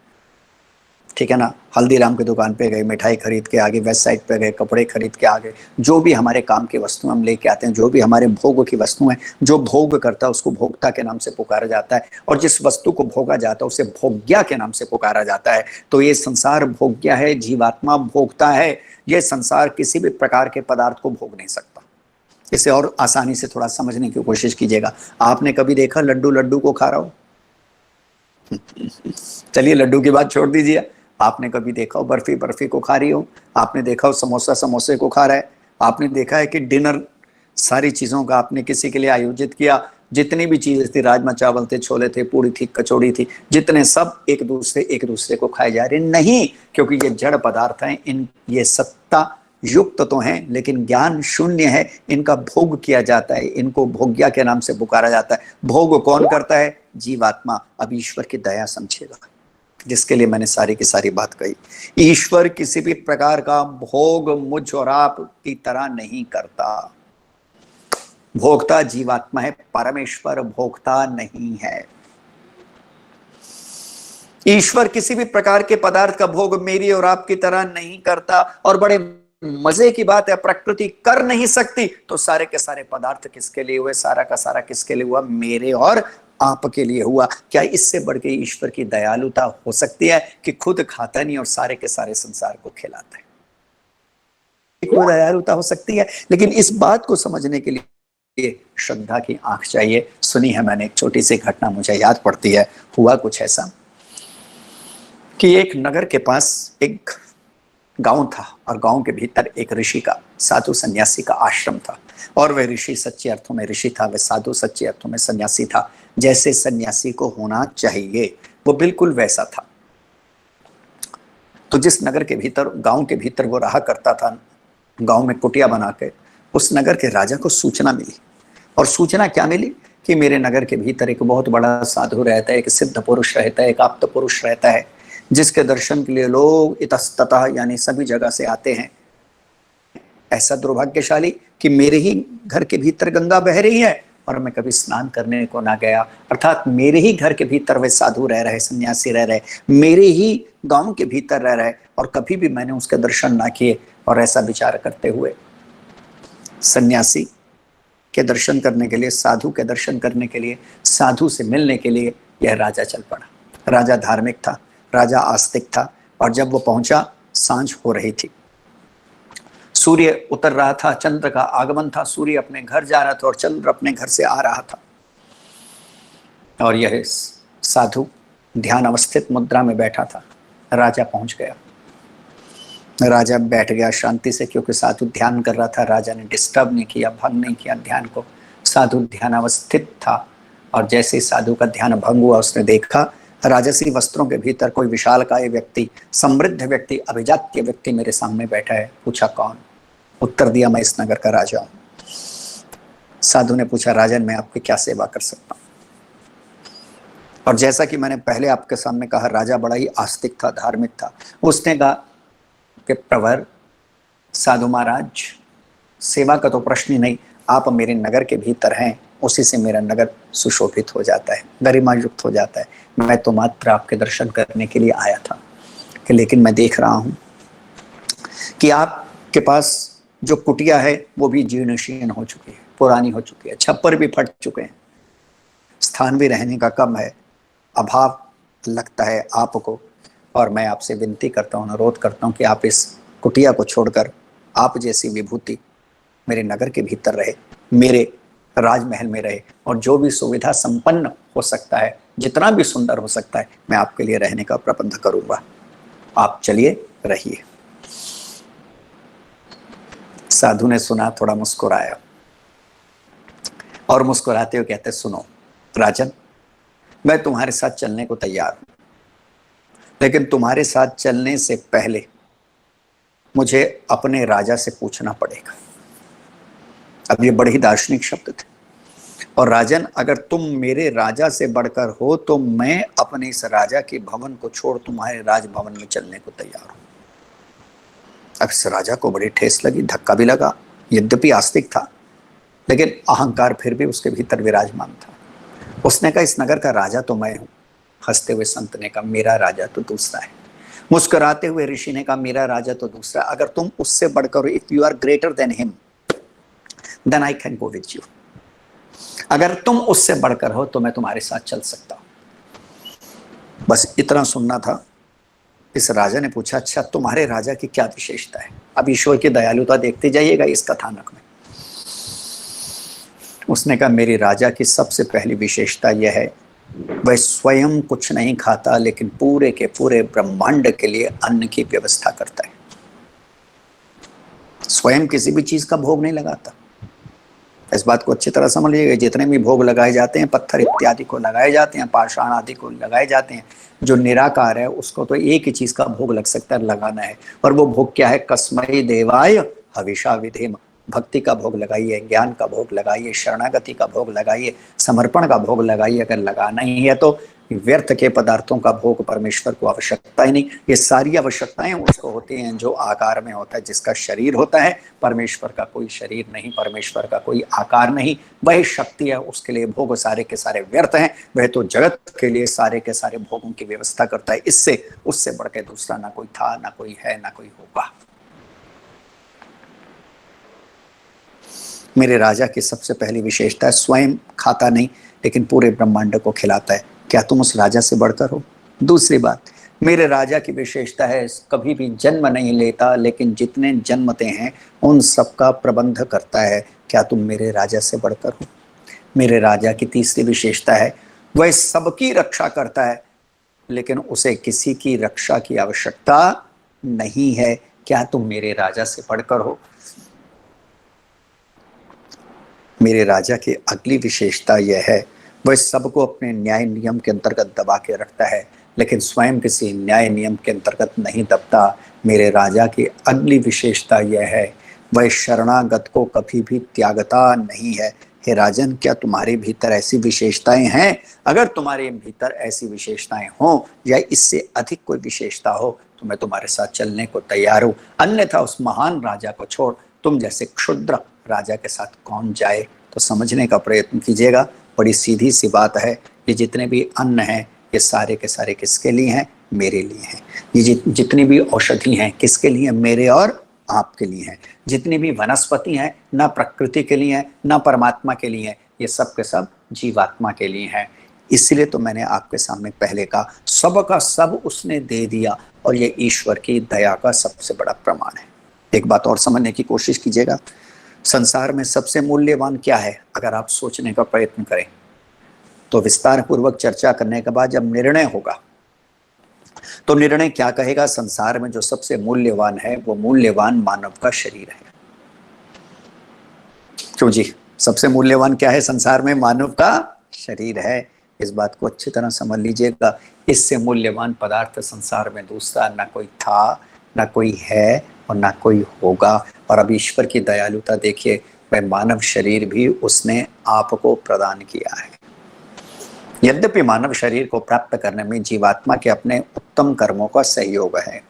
ठीक है ना। हल्दीराम की दुकान पे गए, मिठाई खरीद के आगे, वेस्ट साइड पे गए, कपड़े खरीद के आगे, जो भी हमारे काम की वस्तु हम लेके आते हैं, जो भी हमारे भोग की वस्तु है, जो भोग करता है उसको भोक्ता के नाम से पुकारा जाता है, और जिस वस्तु को भोगा जाता है उसे भोग्या के नाम से पुकारा जाता है। तो ये संसार भोग्या है, जीवात्मा भोगता है। ये संसार किसी भी प्रकार के पदार्थ को भोग नहीं सकता। इसे और आसानी से थोड़ा समझने की कोशिश कीजिएगा। आपने कभी देखा लड्डू लड्डू को खा रहा हो? चलिए लड्डू की बात छोड़ दीजिए। आपने कभी देखा हो बर्फी बर्फी को खा रही हो? आपने देखा हो समोसा समोसे को खा रहा है? आपने देखा है कि डिनर सारी चीजों का आपने किसी के लिए आयोजित किया, जितनी भी चीजें थी, राजमा चावल थे, छोले थे, पूरी थी, कचौड़ी थी, जितने सब एक दूसरे को खाए जा रहे? नहीं, क्योंकि ये जड़ पदार्थ हैं, इन ये सत्ता युक्त तो हैं लेकिन ज्ञान शून्य है। इनका भोग किया जाता है, इनको भोग्या के नाम से पुकारा जाता है। भोग कौन करता है? जीवात्मा। अब ईश्वर की दया समझिएगा, जिसके लिए मैंने सारी की सारी बात कही। ईश्वर किसी भी प्रकार का भोग मुझ और आप की तरह नहीं करता। भोक्ता जीवात्मा है, परमेश्वर भोक्ता नहीं है। ईश्वर किसी भी प्रकार के पदार्थ का भोग मेरी और आपकी तरह नहीं करता। और बड़े मजे की बात है, प्रकृति कर नहीं सकती तो सारे के सारे पदार्थ किसके लिए हुए? सारा का सारा किसके लिए हुआ? मेरे और आपके लिए हुआ। क्या इससे बढ़ के ईश्वर की दयालुता हो सकती है कि खुद खाता नहीं और सारे के सारे संसार को खिलाता है? कोई दयालुता हो सकती है? लेकिन इस बात को समझने के लिए श्रद्धा की आंख चाहिए। सुनी है मैंने, एक छोटी सी घटना मुझे याद पड़ती है। हुआ कुछ ऐसा कि एक नगर के पास एक गांव था, और गांव के भीतर एक ऋषि का, साधु सन्यासी का आश्रम था। और वह ऋषि सच्चे अर्थों में ऋषि था, वह साधु सच्चे अर्थों में सन्यासी था। जैसे सन्यासी को होना चाहिए वो बिल्कुल वैसा था। तो जिस नगर के भीतर, गांव के भीतर वो रहा करता था, गांव में कुटिया बना के, उस नगर के राजा को सूचना मिली। और सूचना क्या मिली? कि मेरे नगर के भीतर एक बहुत बड़ा साधु रहता है, एक सिद्ध पुरुष रहता है, एक आप्त पुरुष रहता है, जिसके दर्शन के लिए लोग इतस्ततः यानी सभी जगह से आते हैं। ऐसा दुर्भाग्यशाली कि मेरे ही घर के भीतर गंगा बह रही है और मैं कभी स्नान करने को ना गया। अर्थात मेरे ही घर के भीतर वे साधु रह रहे, सन्यासी रह रहे, मेरे ही गांव के भीतर रह रहे, और कभी भी मैंने उसके दर्शन ना किए। और ऐसा विचार करते हुए सन्यासी के दर्शन करने के लिए, साधु के दर्शन करने के लिए, साधु से मिलने के लिए यह राजा चल पड़ा। राजा धार्मिक था, राजा आस्तिक था। और जब वो पहुंचा, सांझ हो रही थी, सूर्य उतर रहा था, चंद्र का आगमन था, सूर्य अपने घर जा रहा था और चंद्र अपने घर से आ रहा था। और यह साधु ध्यान अवस्थित मुद्रा में बैठा था। राजा पहुंच गया, राजा बैठ गया शांति से, क्योंकि साधु ध्यान कर रहा था। राजा ने डिस्टर्ब नहीं किया, भंग नहीं किया ध्यान को। साधु ध्यान अवस्थित था, और जैसे ही साधु का ध्यान भंग हुआ, उसने देखा राजसी वस्त्रों के भीतर कोई विशालकाय व्यक्ति, समृद्ध व्यक्ति, अभिजात्य व्यक्ति मेरे सामने बैठा है। पूछा कौन? उत्तर दिया मैं इस नगर का राजा हूं। साधु ने पूछा राजन मैं आपकी क्या सेवा कर सकता हूं? और जैसा कि मैंने पहले आपके सामने कहा, राजा बड़ा ही आस्तिक था, धार्मिक था। उसने कहा कि प्रवर साधु महाराज, सेवा का तो प्रश्न ही नहीं, आप मेरे नगर के भीतर हैं, उसी से मेरा नगर सुशोभित हो जाता है, गरिमा युक्त हो जाता है। मैं तो मात्र आपके दर्शन करने के लिए आया था, कि लेकिन मैं देख रहा हूं कि आपके पास जो कुटिया है वो भी जीर्ण शीर्ण हो चुकी है, पुरानी हो चुकी है, छप्पर भी फट चुके हैं, स्थान भी रहने का कम है, अभाव लगता है आपको। और मैं आपसे विनती करता हूँ, अनुरोध करता हूँ कि आप इस कुटिया को छोड़कर आप जैसी विभूति मेरे नगर के भीतर रहे, मेरे राजमहल में रहे, और जो भी सुविधा संपन्न हो सकता है, जितना भी सुंदर हो सकता है, मैं आपके लिए रहने का प्रबंध करूंगा। आप चलिए, रहिए। साधु ने सुना, थोड़ा मुस्कुराया, और मुस्कुराते हुए कहते, सुनो राजन, मैं तुम्हारे साथ चलने को तैयार हूं, लेकिन तुम्हारे साथ चलने से पहले मुझे अपने राजा से पूछना पड़ेगा। अब ये बड़े ही दार्शनिक शब्द थे। और राजन, अगर तुम मेरे राजा से बढ़कर हो तो मैं अपने इस राजा के भवन को छोड़ तुम्हारे राजभवन में चलने को तैयार हूं। अब इस राजा को बड़ी ठेस लगी, धक्का भी लगा। यद्यपि आस्तिक था, लेकिन अहंकार फिर भी उसके भीतर विराजमान था। उसने कहा, इस नगर का राजा तो मैं हूं। हंसते हुए संत ने कहा, मेरा राजा तो दूसरा है। मुस्कुराते हुए ऋषि ने कहा, मेरा राजा तो दूसरा, अगर तुम उससे बढ़कर, if you are greater than him then I can go with you, अगर तुम उससे बढ़कर हो तो मैं तुम्हारे साथ चल सकता हूं। बस इतना सुनना था। इस राजा ने पूछा, अच्छा तुम्हारे राजा की क्या विशेषता है? अब ईश्वर की दयालुता देखते जाइएगा इस कथानक में। उसने कहा, मेरी राजा की सबसे पहली विशेषता यह है, वह स्वयं कुछ नहीं खाता लेकिन पूरे के पूरे ब्रह्मांड के लिए अन्न की व्यवस्था करता है। स्वयं किसी भी चीज का भोग नहीं लगाता। इस बात को अच्छी तरह समझ लीजिएगा। जितने भी भोग लगाए जाते हैं, पत्थर इत्यादि को लगाए जाते हैं, पाषाण आदि को लगाए जाते हैं, जो निराकार है उसको तो एक ही चीज का भोग लग सकता है, लगाना है। और वो भोग क्या है? कस्मै देवाय हविषा विधेम। भक्ति का भोग लगाइए, ज्ञान का भोग लगाइए, शरणागति का भोग लगाइए, समर्पण का भोग लगाइए। अगर लगाना ही है तो व्यर्थ के पदार्थों का भोग परमेश्वर को आवश्यकता ही नहीं। ये सारी आवश्यकताएं उसको होती हैं जो आकार में होता है, जिसका शरीर होता है। परमेश्वर का कोई शरीर नहीं, परमेश्वर का कोई आकार नहीं, वही शक्ति है। उसके लिए भोग सारे के सारे व्यर्थ हैं। वह तो जगत के लिए सारे के सारे भोगों की व्यवस्था करता है। इससे उससे बढ़ के दूसरा ना कोई था, ना कोई है, ना कोई होगा। मेरे राजा की सबसे पहली विशेषता है, स्वयं खाता नहीं लेकिन पूरे ब्रह्मांड को खिलाता है। क्या तुम उस राजा से बढ़कर हो? दूसरी बात, मेरे राजा की विशेषता है, कभी भी जन्म नहीं लेता लेकिन जितने जन्मते हैं उन सबका प्रबंध करता है। क्या तुम मेरे राजा से बढ़कर हो? मेरे राजा की तीसरी विशेषता है, वह सबकी रक्षा करता है लेकिन उसे किसी की रक्षा की आवश्यकता नहीं है। क्या तुम मेरे राजा से बढ़कर हो? मेरे राजा की अगली विशेषता यह है, वह सबको अपने न्याय नियम के अंतर्गत दबा के रखता है लेकिन स्वयं किसी न्याय नियम के अंतर्गत नहीं दबता। मेरे राजा की अगली विशेषता यह है, वह शरणागत को कभी भी त्यागता नहीं है। हे राजन, क्या तुम्हारे भीतर ऐसी विशेषताएं हैं? अगर तुम्हारे भीतर ऐसी विशेषताएं हो या इससे अधिक कोई विशेषता हो तो मैं तुम्हारे साथ चलने को तैयार हूं। अन्यथा उस महान राजा को छोड़ तुम जैसे क्षुद्र राजा के साथ कौन जाए? तो समझने का प्रयत्न कीजिएगा। बड़ी सीधी सी बात है। ये जितने भी अन्न हैं ये सारे के सारे किसके लिए हैं? मेरे लिए हैं। ये जितनी भी औषधि हैं किसके लिए? मेरे और आपके लिए हैं। जितनी भी वनस्पति हैं ना प्रकृति के लिए हैं ना परमात्मा के लिए हैं, ये सब के सब जीवात्मा के लिए हैं। इसलिए तो मैंने आपके सामने पहले कहा, सब का सब उसने दे दिया और ये ईश्वर की दया का सबसे बड़ा प्रमाण है। एक बात और समझने की कोशिश कीजिएगा, संसार में सबसे मूल्यवान क्या है? अगर आप सोचने का प्रयत्न करें तो विस्तार पूर्वक चर्चा करने के बाद जब निर्णय होगा तो निर्णय क्या कहेगा? संसार में जो सबसे मूल्यवान है वो मूल्यवान मानव का शरीर है। क्यों जी? सबसे मूल्यवान क्या है संसार में? मानव का शरीर है। इस बात को अच्छी तरह समझ लीजिएगा। इससे मूल्यवान पदार्थ संसार में दूसरा ना कोई था, ना कोई है और ना कोई होगा। और अब ईश्वर की दयालुता देखिए, वह मानव शरीर भी उसने आपको प्रदान किया है। यद्यपि मानव शरीर को प्राप्त करने में जीवात्मा के अपने उत्तम कर्मों का सहयोग है।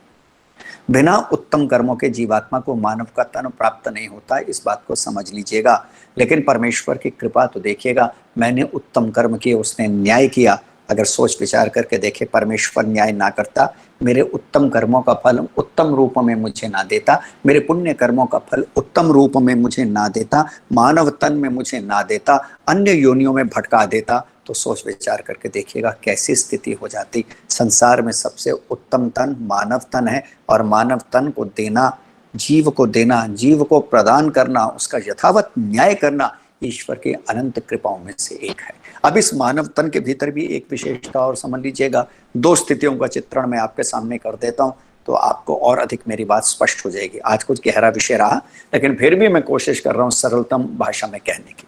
बिना उत्तम कर्मों के जीवात्मा को मानव का तन प्राप्त नहीं होता, इस बात को समझ लीजिएगा। लेकिन परमेश्वर की कृपा तो देखिएगा, मैंने उत्तम कर्म किए, उसने न्याय किया। अगर सोच विचार करके देखे, परमेश्वर न्याय ना करता, मेरे उत्तम कर्मों का फल उत्तम रूप में मुझे ना देता, मेरे पुण्य कर्मों का फल उत्तम रूप में मुझे ना देता, मानव तन में मुझे ना देता, अन्य योनियों में भटका देता, तो सोच विचार करके देखिएगा कैसी स्थिति हो जाती। संसार में सबसे उत्तम तन मानव तन है और मानव तन को देना, जीव को देना, जीव को प्रदान करना, उसका यथावत न्याय करना ईश्वर की अनंत कृपाओं में से एक है। अब इस मानव तन के भीतर भी एक विशेषता और समझ लीजिएगा। दो स्थितियों का चित्रण मैं आपके सामने कर देता हूं तो आपको और अधिक मेरी बात स्पष्ट हो जाएगी। आज कुछ गहरा विषय रहा लेकिन फिर भी मैं कोशिश कर रहा हूं सरलतम भाषा में कहने की।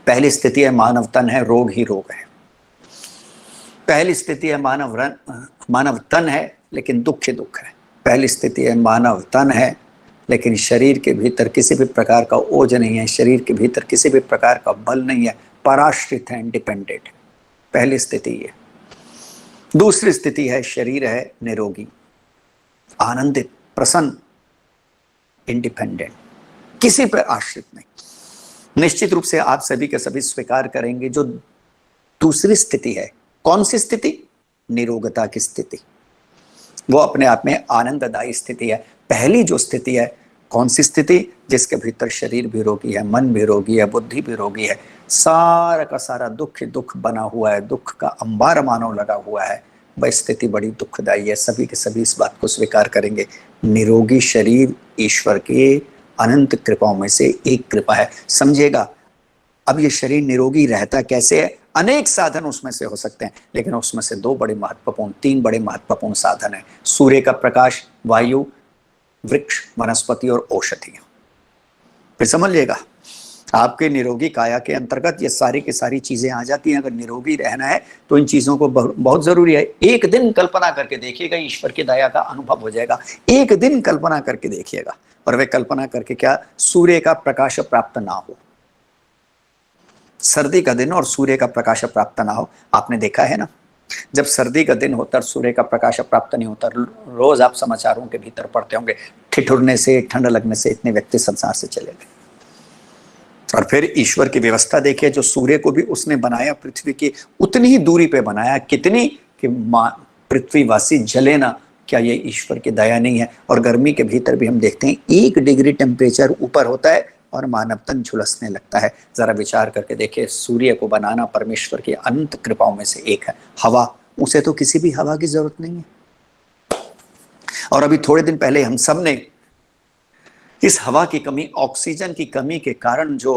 पहली स्थिति है मानव तन है, रोग ही रोग है। पहली स्थिति है मानव तन है लेकिन दुख ही दुख है। पहली स्थिति है मानव तन है लेकिन शरीर के भीतर किसी भी प्रकार का ओज नहीं है, शरीर के भीतर किसी भी प्रकार का बल नहीं है, पराश्रित है, इंडिपेंडेंट है। पहली स्थिति है। दूसरी स्थिति है शरीर है निरोगी, आनंदित, प्रसन्न, इंडिपेंडेंट, किसी पर आश्रित नहीं। निश्चित रूप से आप सभी के सभी स्वीकार करेंगे जो दूसरी स्थिति है। कौन सी स्थिति? निरोगता की स्थिति। वो अपने आप में आनंददायी स्थिति है। पहली जो स्थिति है, कौन सी स्थिति? जिसके भीतर शरीर भी रोगी है, मन भी रोगी है, बुद्धि भी रोगी है, सारा का सारा दुख ही दुख बना हुआ है, दुख का अंबार मानव लगा हुआ है, वह स्थिति बड़ी दुखदायी है। सभी के सभी इस बात को स्वीकार करेंगे। निरोगी शरीर ईश्वर के अनंत कृपाओं में से एक कृपा है, समझिएगा। अब ये शरीर निरोगी रहता कैसे है? अनेक साधन उसमें से हो सकते हैं, लेकिन उसमें से तीन बड़े महत्वपूर्ण साधन है। सूर्य का प्रकाश, वायु, वृक्ष, वनस्पति और औषधियां। फिर समझिएगा, आपके निरोगी काया के अंतर्गत ये सारी की सारी चीजें आ जाती हैं। अगर निरोगी रहना है तो इन चीजों को बहुत जरूरी है। एक दिन कल्पना करके देखिएगा, ईश्वर की दया का अनुभव हो जाएगा। एक दिन कल्पना करके देखिएगा, और वे कल्पना करके क्या? सूर्य का प्रकाश प्राप्त ना हो, सर्दी का दिन और सूर्य का प्रकाश प्राप्त ना हो। आपने देखा है ना, जब सर्दी का दिन होता, सूर्य का प्रकाश प्राप्त नहीं होता, रोज आप समाचारों के भीतर पढ़ते होंगे, ठिठुरने से, ठंड लगने से इतने व्यक्ति संसार से चले गए। और फिर ईश्वर की व्यवस्था देखिए, जो सूर्य को भी उसने बनाया पृथ्वी की उतनी ही दूरी पे बनाया, कितनी कि पृथ्वीवासी जले ना। क्या ये ईश्वर की दया नहीं है? और गर्मी के भीतर भी हम देखते हैं 1 डिग्री टेम्परेचर ऊपर होता है और मानव तन झुलसने लगता है। जरा विचार करके देखिए, सूर्य को बनाना परमेश्वर की अनंत कृपाओं में से एक है। हवा, उसे तो किसी भी हवा की जरूरत नहीं है। और अभी थोड़े दिन पहले हम सब ने इस हवा की कमी, ऑक्सीजन की कमी के कारण जो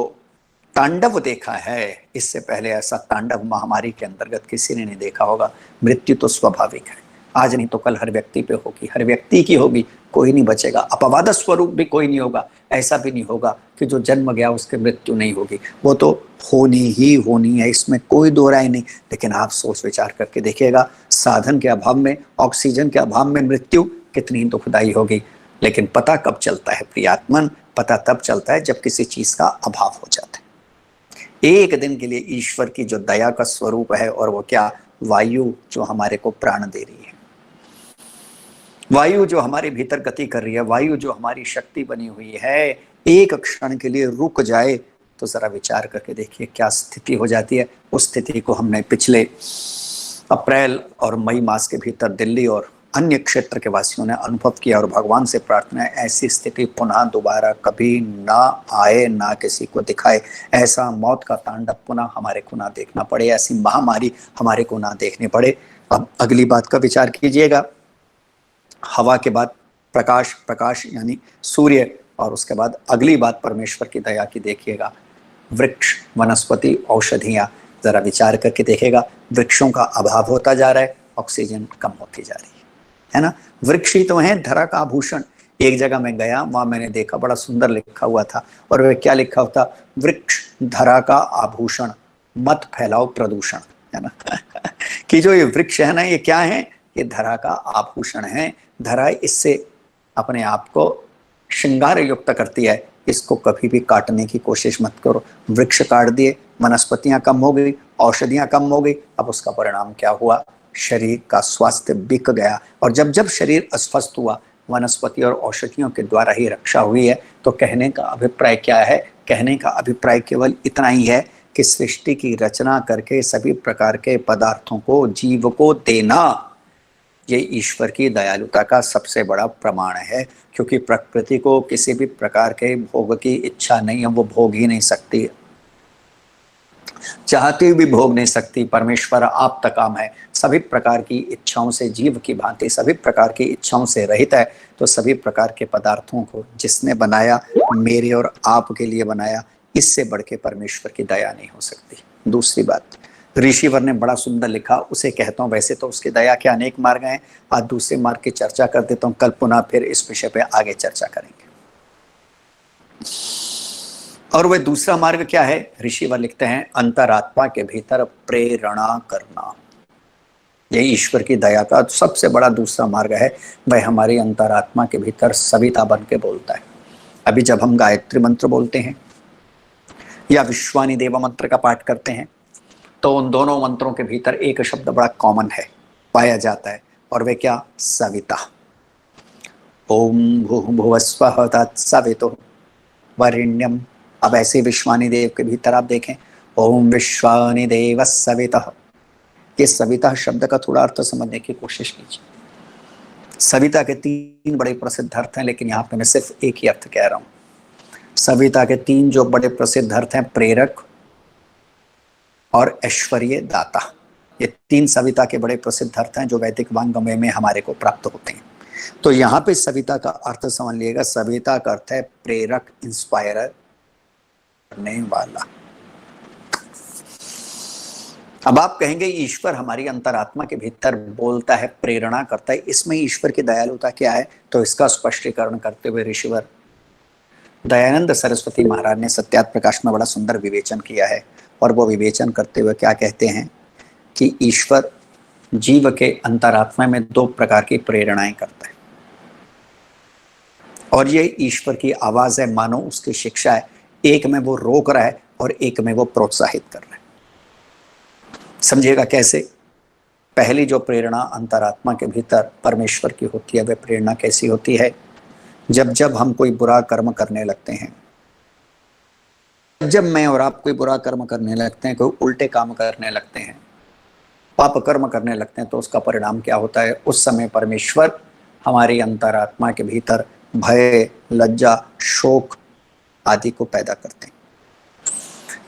तांडव देखा है, इससे पहले ऐसा तांडव महामारी के अंतर्गत किसी ने नहीं देखा होगा। मृत्यु तो स्वाभाविक है, आज नहीं तो कल हर व्यक्ति पे होगी, हर व्यक्ति की होगी, कोई नहीं बचेगा। अपवाद स्वरूप भी कोई नहीं होगा। ऐसा भी नहीं होगा कि जो जन्म गया उसकी मृत्यु नहीं होगी, वो तो होनी ही होनी है, इसमें कोई दो राय नहीं। लेकिन आप सोच विचार करके देखिएगा, साधन के अभाव में, ऑक्सीजन के अभाव में मृत्यु कितनी दुखदायी होगी। लेकिन पता कब चलता है प्रियात्मन? पता तब चलता है जब किसी चीज का अभाव हो जाता है। एक दिन के लिए ईश्वर की जो दया का स्वरूप है, और वो क्या? वायु जो हमारे को प्राण दे रही है, वायु जो हमारे भीतर गति कर रही है, वायु जो हमारी शक्ति बनी हुई है, एक क्षण के लिए रुक जाए तो जरा विचार करके देखिए क्या स्थिति हो जाती है। उस स्थिति को हमने पिछले अप्रैल और मई मास के भीतर दिल्ली और अन्य क्षेत्र के वासियों ने अनुभव किया, और भगवान से प्रार्थना है ऐसी स्थिति पुनः दोबारा कभी ना आए, ना किसी को दिखाए। ऐसा मौत का तांडव पुनः हमारे को ना देखना पड़े, ऐसी महामारी हमारे को ना देखनी पड़े। अब अगली बात का विचार कीजिएगा। हवा के बाद प्रकाश, प्रकाश यानी सूर्य, और उसके बाद अगली बात परमेश्वर की दया की देखिएगा, वृक्ष, वनस्पति, औषधियां। जरा विचार करके देखेगा, वृक्षों का अभाव होता जा रहा है, ऑक्सीजन कम होती जा रही है ना। वृक्ष ही तो है धरा का आभूषण। एक जगह मैं गया, वहां मैंने देखा बड़ा सुंदर लिखा हुआ था, और वह क्या लिखा होता? वृक्ष धरा का आभूषण, मत फैलाओ प्रदूषण, है ना। कि जो ये वृक्ष है ना, ये क्या है? ये धरा का आभूषण है। धरा इससे अपने आप को श्रृंगार युक्त करती है, इसको कभी भी काटने की कोशिश मत करो। वृक्ष काट दिए, वनस्पतियां कम हो गई, औषधियां कम हो गई। अब उसका परिणाम क्या हुआ? शरीर का स्वास्थ्य बिक गया। और जब जब शरीर अस्वस्थ हुआ, वनस्पति और औषधियों के द्वारा ही रक्षा हुई है। तो कहने का अभिप्राय क्या है? कहने का अभिप्राय केवल इतना ही है कि सृष्टि की रचना करके सभी प्रकार के पदार्थों को जीव को देना, ये ईश्वर की दयालुता का सबसे बड़ा प्रमाण है। क्योंकि प्रकृति को किसी भी प्रकार के भोग की इच्छा नहीं है, वो भोग ही नहीं सकती, चाहती भी भोग नहीं सकती। परमेश्वर आप तकाम है, सभी प्रकार की इच्छाओं से, जीव की भांति सभी प्रकार की इच्छाओं से रहित है। तो सभी प्रकार के पदार्थों को जिसने बनाया, मेरे और आपके लिए बनाया, इससे बढ़ के परमेश्वर की दया नहीं हो सकती। दूसरी बात, ऋषिवर ने बड़ा सुंदर लिखा, उसे कहता हूँ। वैसे तो उसकी दया के अनेक मार्ग हैं, आज दूसरे मार्ग की चर्चा कर देता हूँ, कल पुनः फिर इस विषय पे आगे चर्चा करेंगे। और वह दूसरा मार्ग क्या है? ऋषिवर लिखते हैं, अंतरात्मा के भीतर प्रेरणा करना। यही ईश्वर की दया का सबसे बड़ा दूसरा मार्ग है। वह हमारी अंतरात्मा के भीतर सविता बन के बोलता है। अभी जब हम गायत्री मंत्र बोलते हैं या विश्वानि देव मंत्र का पाठ करते हैं, तो उन दोनों मंत्रों के भीतर एक शब्द बड़ा कॉमन है, पाया जाता है, और वे क्या? सविता। ओम भूर्भुवस्वः तत्सवितुः वरेण्यम। अब ऐसे विश्वानि देव के भीतर आप देखें, ओम विश्वानि देवः सवितः। ये सविता शब्द का थोड़ा अर्थ समझने की कोशिश कीजिए। सविता के तीन बड़े प्रसिद्ध अर्थ हैं, लेकिन यहाँ पे मैं सिर्फ एक ही अर्थ कह रहा हूं। सविता के तीन जो बड़े प्रसिद्ध अर्थ हैं, प्रेरक और ऐश्वर्य दाता, ये तीन सविता के बड़े प्रसिद्ध अर्थ हैं जो वैदिक वांग्मय में हमारे को प्राप्त होते हैं। तो यहाँ पे सविता का अर्थ समझ लीजिएगा, सविता का अर्थ है प्रेरक, इंस्पायरर करने वाला। अब आप कहेंगे ईश्वर हमारी अंतरात्मा के भीतर बोलता है, प्रेरणा करता है, इसमें ईश्वर की दयालुता क्या है? तो इसका स्पष्टीकरण करते हुए ऋषिवर दयानंद सरस्वती महाराज ने सत्यार्थ प्रकाश में बड़ा सुंदर विवेचन किया है। और वो विवेचन करते हुए क्या कहते हैं कि ईश्वर जीव के अंतरात्मा में दो प्रकार की प्रेरणाएं करता है, और ये ईश्वर की आवाज है, मानो उसकी शिक्षा है। एक में वो रोक रहा है और एक में वो प्रोत्साहित कर रहा है। समझिएगा कैसे? पहली जो प्रेरणा अंतरात्मा के भीतर परमेश्वर की होती है, वह प्रेरणा कैसी होती है? जब जब हम कोई बुरा कर्म करने लगते हैं, जब मैं और आप कोई बुरा कर्म करने लगते हैं, कोई उल्टे काम करने लगते हैं, पाप कर्म करने लगते हैं, तो उसका परिणाम क्या होता है? उस समय परमेश्वर हमारी अंतरात्मा के भीतर भय, लज्जा, शोक आदि को पैदा करते हैं।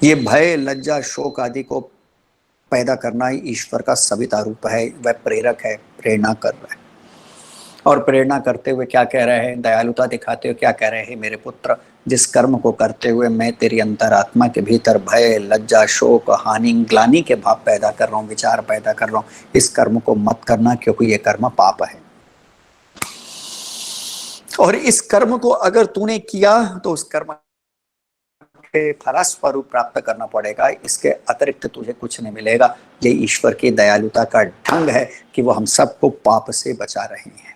ये भय, लज्जा, शोक आदि को पैदा करना ही ईश्वर का सविता रूप है। वह प्रेरक है, प्रेरणा कर रहा है। और प्रेरणा करते हुए क्या कह रहे हैं? दयालुता दिखाते हुए क्या कह रहे हैं? मेरे पुत्र, जिस कर्म को करते हुए मैं तेरी अंतरात्मा के भीतर भय, लज्जा, शोक, हानि, ग्लानि के भाव पैदा कर रहा हूँ, विचार पैदा कर रहा हूँ, इस कर्म को मत करना, क्योंकि ये कर्म पाप है। और इस कर्म को अगर तूने किया तो उस कर्म के फलस्वरूप प्राप्त करना पड़ेगा, इसके अतिरिक्त तुझे कुछ नहीं मिलेगा। ये ईश्वर की दयालुता का ढंग है कि वो हम सबको पाप से बचा रहे हैं।